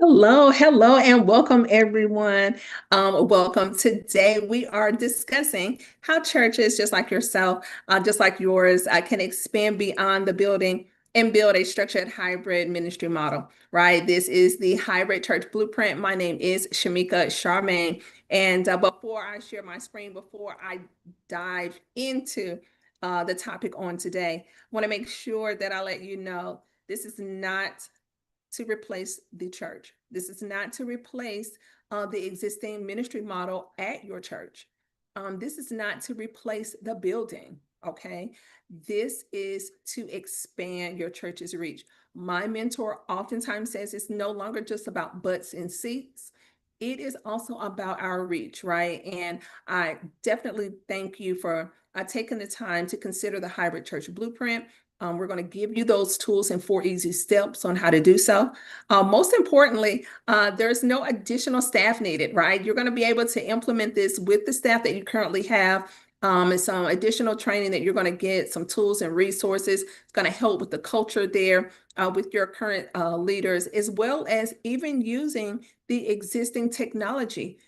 Hello, hello, and welcome everyone. Welcome. Today we are discussing how churches, just like yourself, just like yours, can expand beyond the building and build a structured hybrid ministry model, right? This is the Hybrid Church Blueprint. My name is Shamika Charmaine. And before I share my screen, before I dive into the topic on today, I want to make sure that I let you know this is not to replace the church. This is not to replace the existing ministry model at your church. This is not to replace the building, okay? This is to expand your church's reach. My mentor oftentimes says it's no longer just about butts and seats. It is also about our reach, right? And I definitely thank you for taking the time to consider the Hybrid Church Blueprint. We're going to give you those tools and 4 easy steps on how to do so. Most importantly, there's no additional staff needed, right? You're going to be able to implement this with the staff that you currently have. And some additional training that you're going to get, some tools and resources. It's going to help with the culture there with your current leaders, as well as even using the existing technology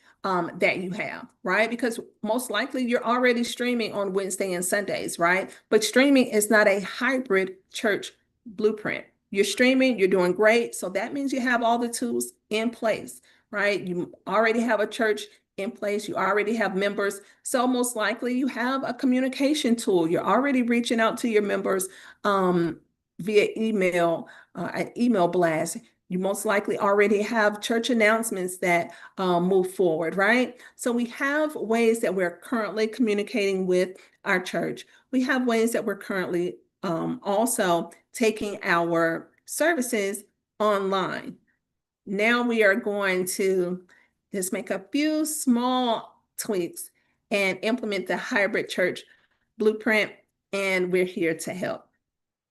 that you have, right? Because most likely you're already streaming on Wednesday and Sundays, right? But streaming is not a hybrid church blueprint. You're streaming, you're doing great. So that means you have all the tools in place, right? You already have a church in place. You already have members. So most likely you have a communication tool. You're already reaching out to your members via email, an email blast. You most likely already have church announcements that move forward, right? So we have ways that we're currently communicating with our church. We have ways that we're currently also taking our services online. Now we are going to just make a few small tweaks and implement the Hybrid Church Blueprint, and we're here to help.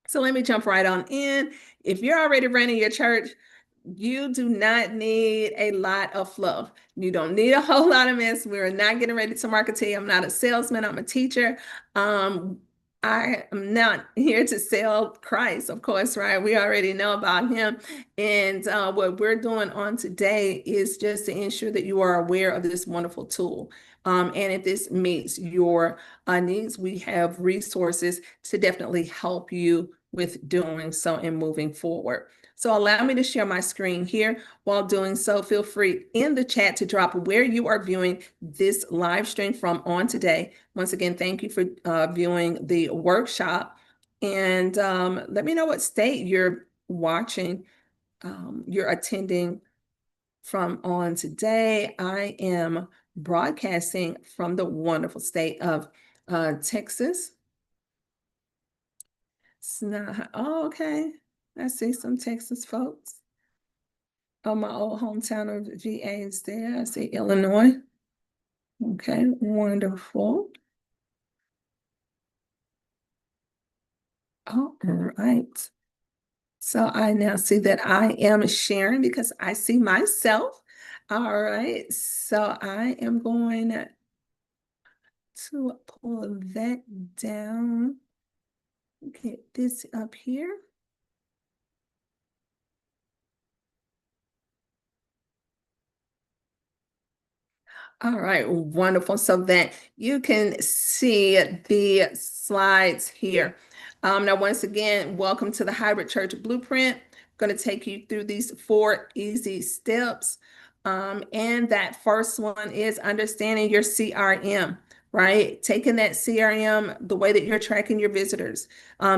So let me jump right on in. If you're already running your church, you do not need a lot of fluff. You don't need a whole lot of mess. We're not getting ready to market to you. I'm not a salesman. I'm a teacher. I am not here to sell Christ, of course, right? We already know about him. And what we're doing on today is just to ensure that you are aware of this wonderful tool. And if this meets your needs, we have resources to definitely help you with doing so and moving forward. So allow me to share my screen here. While doing so, feel free in the chat to drop where you are viewing this live stream from on today. Once again, thank you for viewing the workshop. And let me know what state you're watching, you're attending from on today. I am broadcasting from the wonderful state of Texas. It's not, oh, okay. I see some Texas folks. Oh, my old hometown of VA is there. I see Illinois. Okay, wonderful. All right. So I now see that I am sharing because I see myself. All right. So I am going to pull that down. Get this up here. All right, wonderful. So that you can see the slides here. Now, once again, welcome to the Hybrid Church Blueprint. I'm going to take you through these 4 easy steps. And that first one is understanding your CRM, right? Taking that CRM, the way that you're tracking your visitors,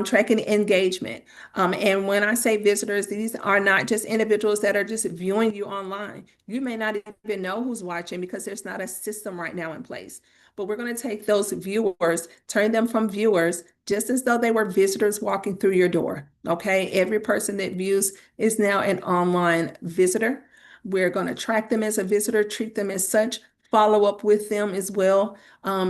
tracking engagement. And when I say visitors, these are not just individuals that are just viewing you online. You may not even know who's watching because there's not a system right now in place. But we're going to take those viewers, turn them from viewers, just as though they were visitors walking through your door. Okay. Every person that views is now an online visitor. We're going to track them as a visitor, treat them as such, follow up with them as well,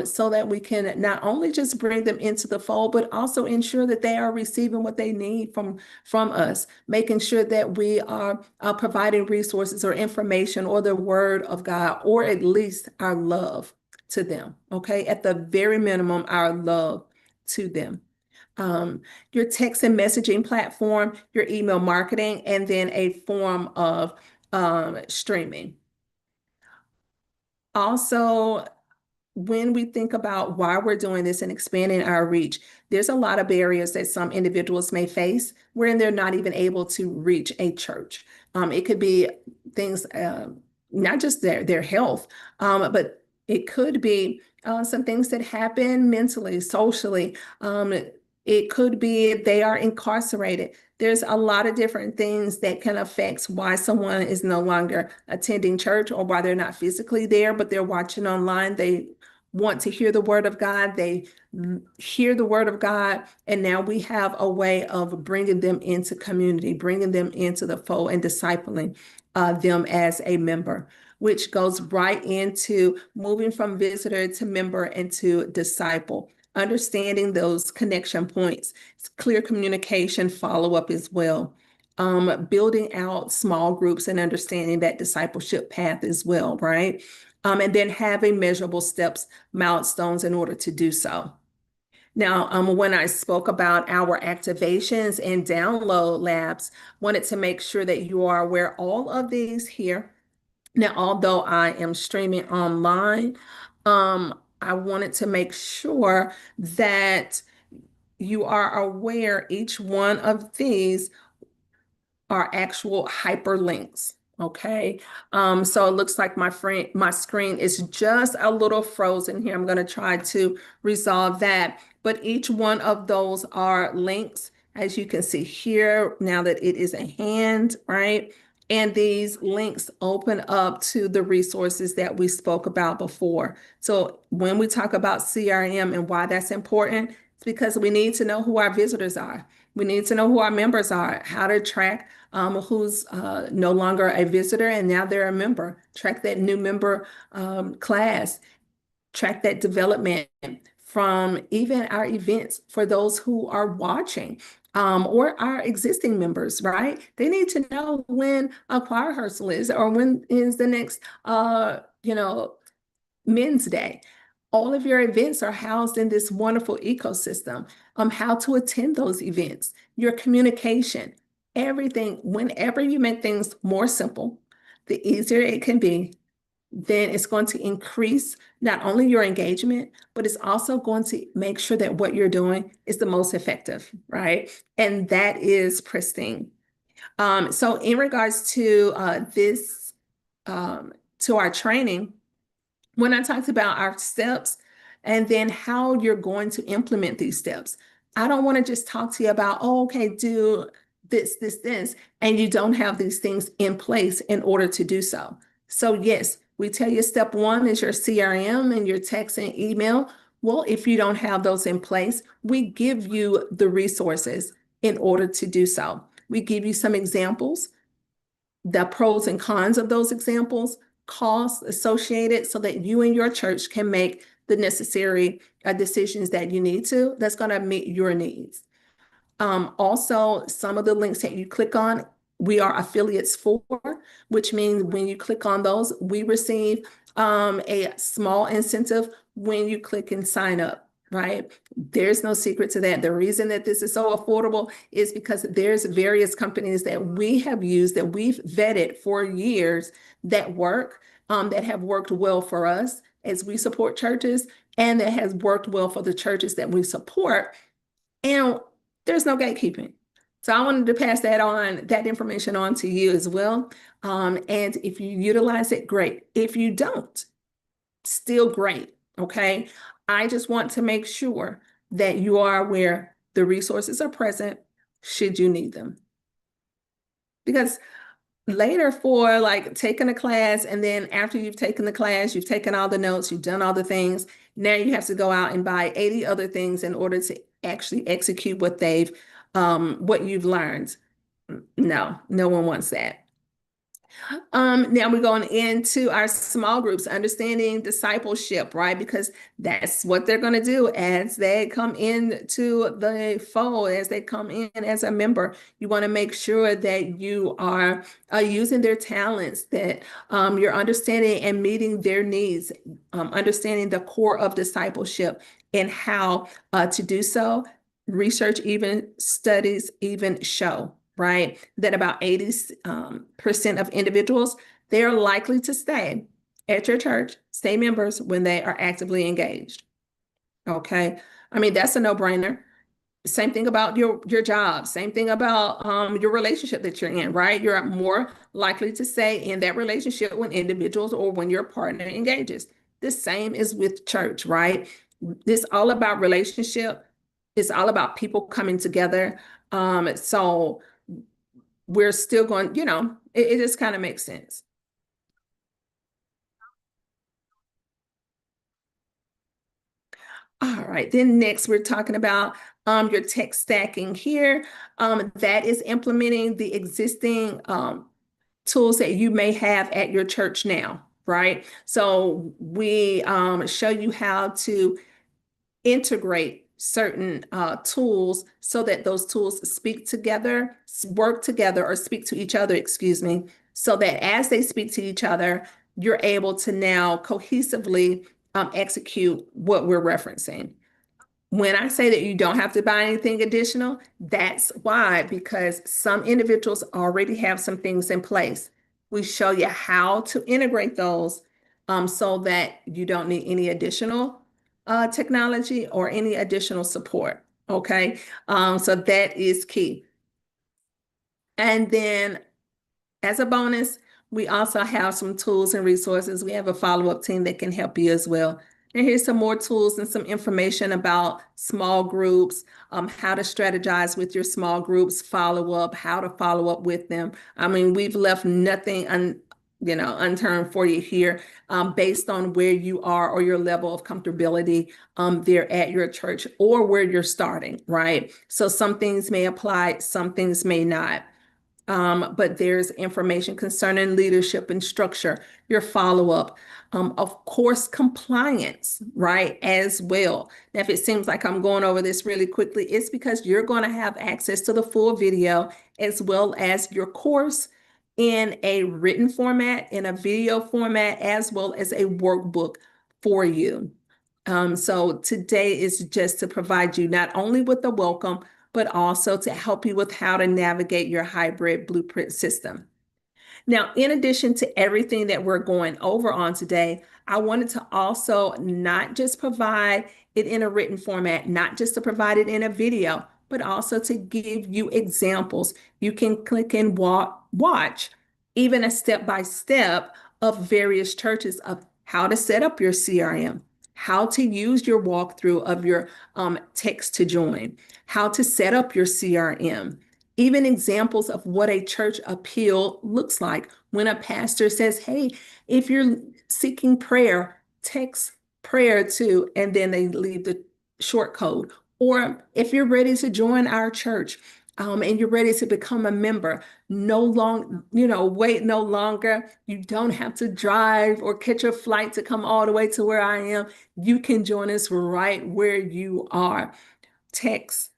so that we can not only just bring them into the fold, but also ensure that they are receiving what they need from us, making sure that we are providing resources or information or the word of God, or at least our love to them. Okay. At the very minimum, our love to them. Your text and messaging platform, your email marketing, and then a form of streaming. Also, when we think about why we're doing this and expanding our reach, there's a lot of barriers that some individuals may face wherein they're not even able to reach a church. It could be things, not just their health, but it could be some things that happen mentally, socially. It could be they are incarcerated. There's a lot of different things that can affect why someone is no longer attending church or why they're not physically there, but they're watching online. They want to hear the word of God. They hear the word of God. And now we have a way of bringing them into community, bringing them into the fold and discipling them as a member, which goes right into moving from visitor to member and to disciple, understanding those connection points, clear communication, follow-up as well. Building out small groups and understanding that discipleship path as well, right? And then having measurable steps, milestones in order to do so. Now, when I spoke about our activations and download labs, wanted to make sure that you are aware all of these here. Now, although I am streaming online, I wanted to make sure that you are aware each one of these are actual hyperlinks. Okay. So it looks like my screen is just a little frozen here. I'm going to try to resolve that. But each one of those are links, as you can see here, now that it is a hand, right? And these links open up to the resources that we spoke about before. So when we talk about CRM and why that's important, it's because we need to know who our visitors are. We need to know who our members are, how to track who's no longer a visitor and now they're a member, track that new member class, track that development from even our events for those who are watching or our existing members, right? They need to know when a choir rehearsal is or when is the next, Men's Day. All of your events are housed in this wonderful ecosystem. How to attend those events, your communication, everything. Whenever you make things more simple, the easier it can be, then it's going to increase not only your engagement, but it's also going to make sure that what you're doing is the most effective, right? And that is pristine. So in regards to this, to our training, when I talked about our steps and then how you're going to implement these steps, I don't want to just talk to you about, oh, okay, do this, and you don't have these things in place in order to do so. So yes, we tell you step one is your CRM and your text and email. Well, if you don't have those in place, we give you the resources in order to do so. We give you some examples, the pros and cons of those examples, costs associated so that you and your church can make the necessary decisions that you need to, that's going to meet your needs. Also, some of the links that you click on, we are affiliates for, which means when you click on those, we receive a small incentive when you click and sign up, right? There's no secret to that. The reason that this is so affordable is because there's various companies that we have used, that we've vetted for years that work, that have worked well for us as we support churches, and that has worked well for the churches that we support. And there's no gatekeeping. So I wanted to pass that information on to you as well. And if you utilize it, great. If you don't, still great. Okay. I just want to make sure that you are aware the resources are present should you need them. Because later for like taking a class, and then after you've taken the class, you've taken all the notes, you've done all the things, now you have to go out and buy 80 other things in order to actually execute what you've learned. No, no one wants that. Now we're going into our small groups, understanding discipleship, right? Because that's what they're going to do as they come into the fold, as they come in as a member. You want to make sure that you are using their talents, that you're understanding and meeting their needs, understanding the core of discipleship and how to do so. Research, even studies, even show. right? That about 80% of individuals, they're likely to stay at your church, stay members when they are actively engaged. Okay. I mean, that's a no-brainer. Same thing about your job, same thing about your relationship that you're in, right? You're more likely to stay in that relationship when individuals or when your partner engages. The same is with church, right? This all about relationship. It's all about people coming together. So we're still going, it just kind of makes sense. All right, then next we're talking about your tech stacking here. That is implementing the existing tools that you may have at your church now, right? So we show you how to integrate certain tools so that those tools speak together, work together, or speak to each other, excuse me, so that as they speak to each other, you're able to now cohesively execute what we're referencing. When I say that you don't have to buy anything additional, that's why, because some individuals already have some things in place. We show you how to integrate those so that you don't need any additional technology or any additional support. Okay. So that is key. And then as a bonus, we also have some tools and resources. We have a follow-up team that can help you as well. And here's some more tools and some information about small groups, how to strategize with your small groups, follow up, how to follow up with them. I mean, we've left nothing unturned for you here, based on where you are or your level of comfortability there at your church or where you're starting, right? So some things may apply, some things may not. But there's information concerning leadership and structure, your follow-up, of course, compliance, right, as well. Now, if it seems like I'm going over this really quickly, it's because you're going to have access to the full video as well as your course in a written format, in a video format, as well as a workbook for you. So today is just to provide you not only with the welcome, but also to help you with how to navigate your hybrid blueprint system. Now, in addition to everything that we're going over on today, I wanted to also not just provide it in a written format, not just to provide it in a video, but also to give you examples. You can click and watch even a step-by-step of various churches of how to set up your CRM, how to use your walkthrough of your text to join, how to set up your CRM, even examples of what a church appeal looks like. When a pastor says, hey, if you're seeking prayer, text prayer to, and then they leave the short code. Or if you're ready to join our church, and you're ready to become a member, wait no longer. You don't have to drive or catch a flight to come all the way to where I am. You can join us right where you are. Text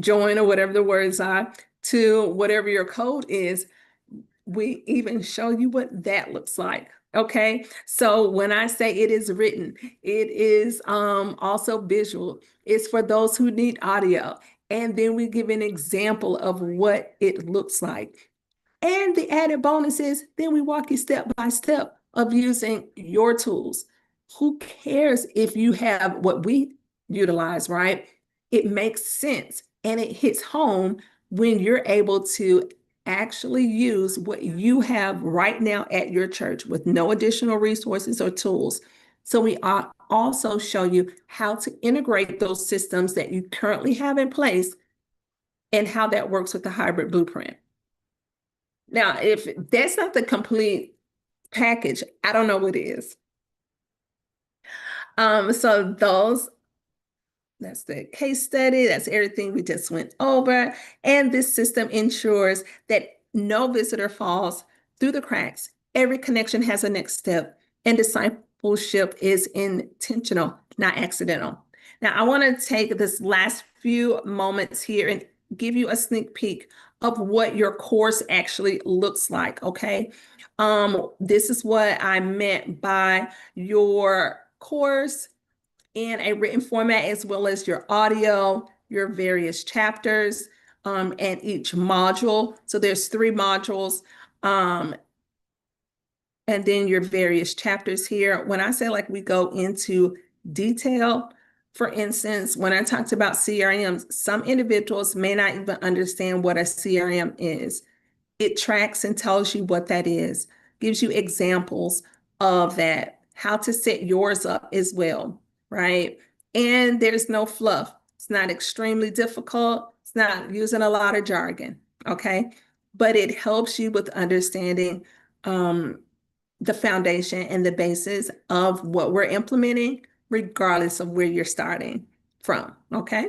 join or whatever the words are to whatever your code is. We even show you what that looks like. Okay, so when I say it is written, it is also visual. It's for those who need audio. And then we give an example of what it looks like. And the added bonus is then we walk you step by step of using your tools. Who cares if you have what we utilize, right? It makes sense and it hits home when you're able to actually use what you have right now at your church with no additional resources or tools. So we also show you how to integrate those systems that you currently have in place and how that works with the hybrid blueprint. Now, if that's not the complete package, I don't know what is. So that's the case study. That's everything we just went over. And this system ensures that no visitor falls through the cracks. Every connection has a next step, and discipleship is intentional, not accidental. Now, I want to take this last few moments here and give you a sneak peek of what your course actually looks like, okay? This is what I meant by your course in a written format, as well as your audio, your various chapters. and each module. So there's 3 modules. And then your various chapters here. When I say like we go into detail, for instance, when I talked about CRMs, some individuals may not even understand what a CRM is. It tracks and tells you what that is, gives you examples of that, how to set yours up as well, right? And there's no fluff. It's not extremely difficult. It's not using a lot of jargon, okay? But it helps you with understanding the foundation and the basis of what we're implementing, regardless of where you're starting from, okay?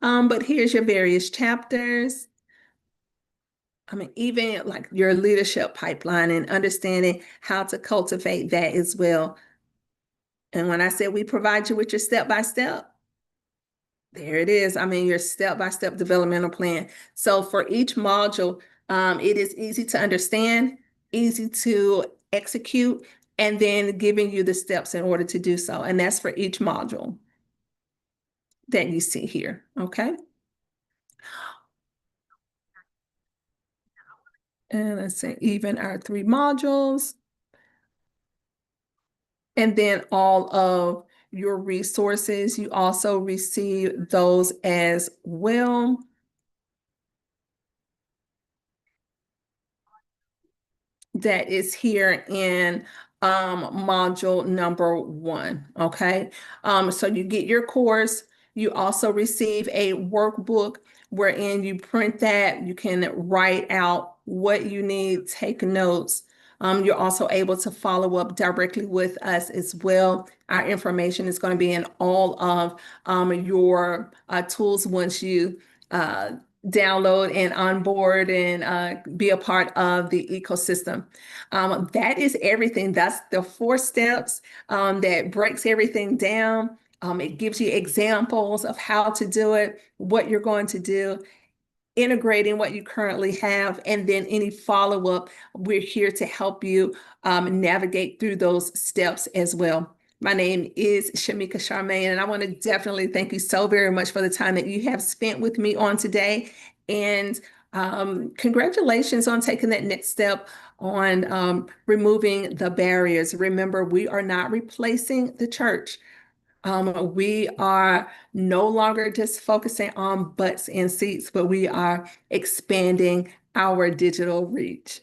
But here's your various chapters. I mean, even like your leadership pipeline and understanding how to cultivate that as well. And when I said we provide you with your step-by-step, there it is. I mean, your step-by-step developmental plan. So for each module, it is easy to understand, easy to execute, and then giving you the steps in order to do so. And that's for each module that you see here, okay? And let's say even our 3 modules. And then all of your resources, you also receive those as well. That is here in module number 1, okay? So you get your course, you also receive a workbook wherein you print that, you can write out what you need, take notes. You're also able to follow up directly with us as well. Our information is going to be in all of your tools once you download and onboard and be a part of the ecosystem. That is everything. That's the 4 steps that breaks everything down. It gives you examples of how to do it, what you're going to do, integrating what you currently have, and then any follow-up. We're here to help you navigate through those steps as well. My name is Shamika Charmaine, and I want to definitely thank you so very much for the time that you have spent with me on today. And congratulations on taking that next step on removing the barriers. Remember, we are not replacing the church. We are no longer just focusing on butts and seats, but we are expanding our digital reach.